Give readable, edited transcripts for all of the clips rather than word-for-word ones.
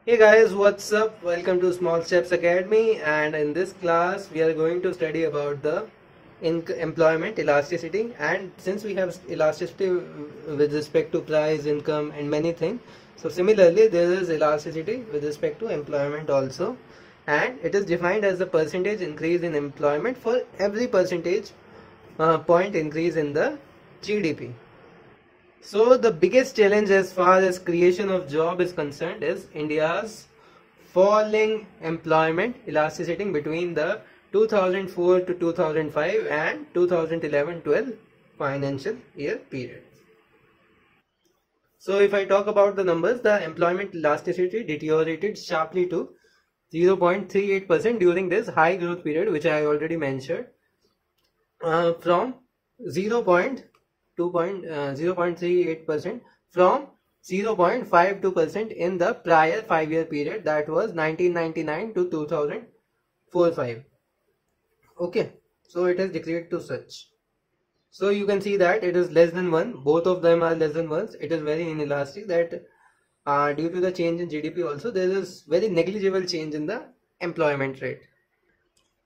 Hey guys, what's up? Welcome to Small Steps Academy, and in this class we are going to study about the employment elasticity. And since we have elasticity with respect to price, income and many things, so similarly there is elasticity with respect to employment also, and it is defined as the percentage increase in employment for every percentage point increase in the GDP. So the biggest challenge as far as creation of job is concerned is India's falling employment elasticity between the 2004 to 2005 and 2011-12 financial year period. So if I talk about the numbers, the employment elasticity deteriorated sharply to 0.38% during this high growth period, which I already mentioned, from 0.38% from 0.52% in the prior 5-year period, that was 1999 to 2004-5. Okay, so it has decreased to such. So you can see that it is less than 1. Both of them are less than 1. It is very inelastic that due to the change in GDP also there is very negligible change in the employment rate.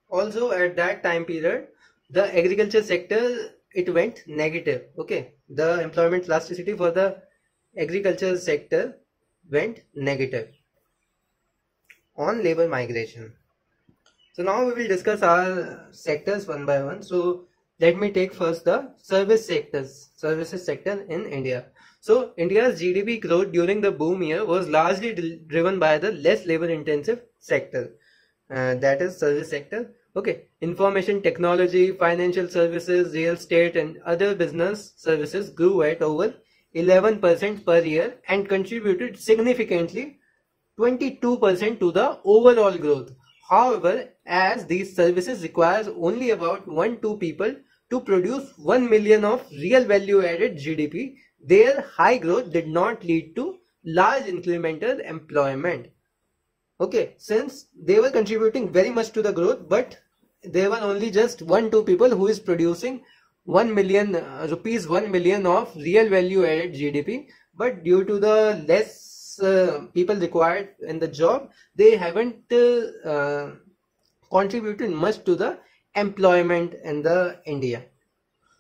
Also at that time period, the agriculture sector, it went negative. Okay, the employment elasticity for the agriculture sector went negative on labor migration. So now we will discuss our sectors one by one. So let me take first the services sector in India. So India's GDP growth during the boom year was largely driven by the less labor intensive sector, that is service sector. Okay, information technology, financial services, real estate and other business services grew at over 11% per year and contributed significantly 22% to the overall growth. However, as these services requires only about 1-2 people to produce 1 million of real value added GDP, their high growth did not lead to large incremental employment. Okay, since they were contributing very much to the growth, but there were only just 1-2 people who is producing 1 million rupees, 1 million of real value added GDP, but due to the less people required in the job, they haven't contributed much to the employment in the India.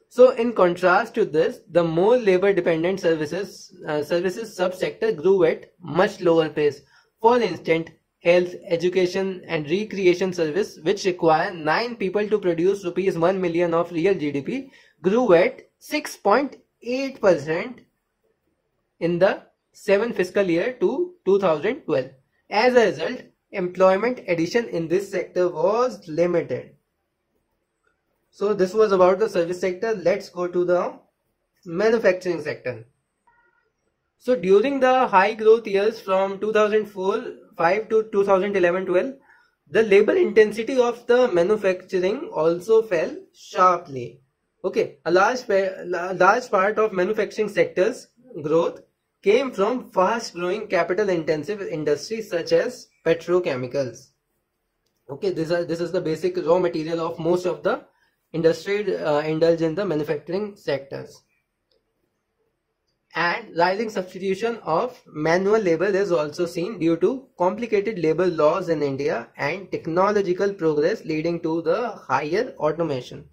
So in contrast to this, the more labor dependent services subsector grew at much lower pace. For instance, health, education and recreation service, which require 9 people to produce rupees 1 million of real GDP, grew at 6.8% in the 7 fiscal year to 2012. As a result, employment addition in this sector was limited. So this was about the service sector. Let's go to the manufacturing sector. So during the high growth years from 2004-5 to 2011-12, the labor intensity of the manufacturing also fell sharply. Okay, a large part of manufacturing sector's growth came from fast growing capital intensive industries such as petrochemicals. Okay, this is the basic raw material of most of the industry indulge in the manufacturing sectors. And rising substitution of manual labor is also seen due to complicated labor laws in India and technological progress leading to the higher automation.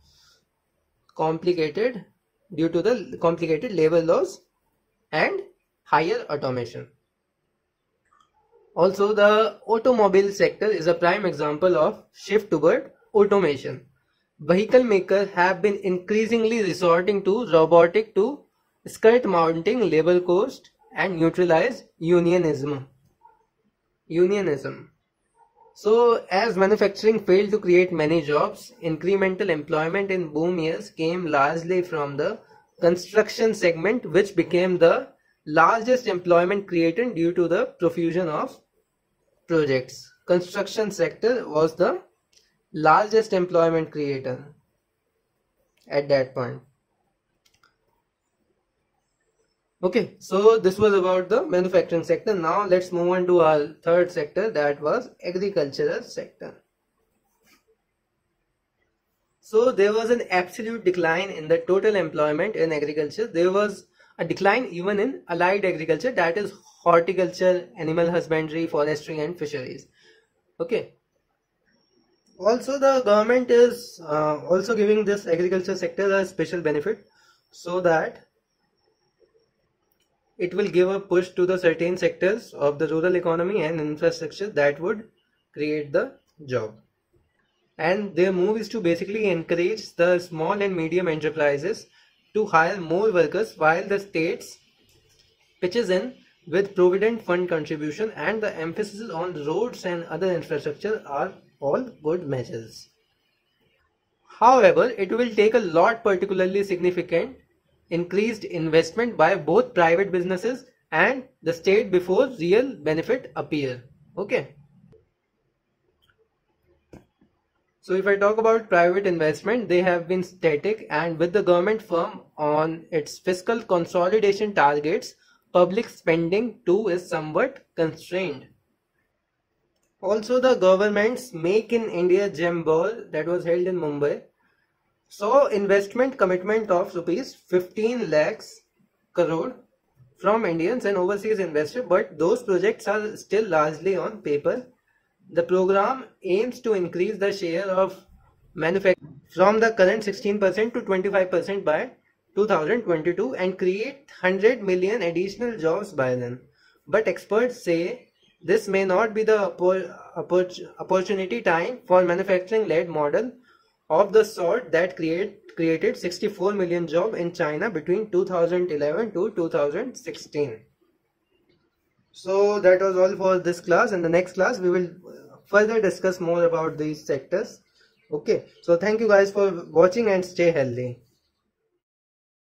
Due to the complicated labor laws and higher automation. Also, the automobile sector is a prime example of shift toward automation. Vehicle makers have been increasingly resorting to robotic to skirt mounting labor cost and neutralize unionism. So as manufacturing failed to create many jobs, incremental employment in boom years came largely from the construction segment, which became the largest employment creator due to the profusion of projects. Construction sector was the largest employment creator at that point. Okay, so this was about the manufacturing sector. Now let's move on to our third sector, that was agricultural sector. So there was an absolute decline in the total employment in agriculture. There was a decline even in allied agriculture, that is horticulture, animal husbandry, forestry and fisheries. Okay. Also the government is also giving this agriculture sector a special benefit so that it will give a push to the certain sectors of the rural economy and infrastructure that would create the job. And their move is to basically encourage the small and medium enterprises to hire more workers, while the states pitches in with provident fund contribution, and the emphasis on roads and other infrastructure are all good measures. However, it will take a lot, particularly significant increased investment by both private businesses and the state before real benefit appear. Okay. So if I talk about private investment, they have been static, and with the government firm on its fiscal consolidation targets, public spending too is somewhat constrained. Also, the government's Make in India Gem Ball that was held in Mumbai saw investment commitment of rupees 15 lakhs crore from Indians and overseas investors, but those projects are still largely on paper. The program aims to increase the share of manufacturing from the current 16% to 25% by 2022 and create 100 million additional jobs by then. But experts say this may not be the opportunity time for manufacturing-led model of the sort that created 64 million jobs in China between 2011 to 2016. So that was all for this class. In the next class we will further discuss more about these sectors. Okay, so thank you guys for watching and stay healthy.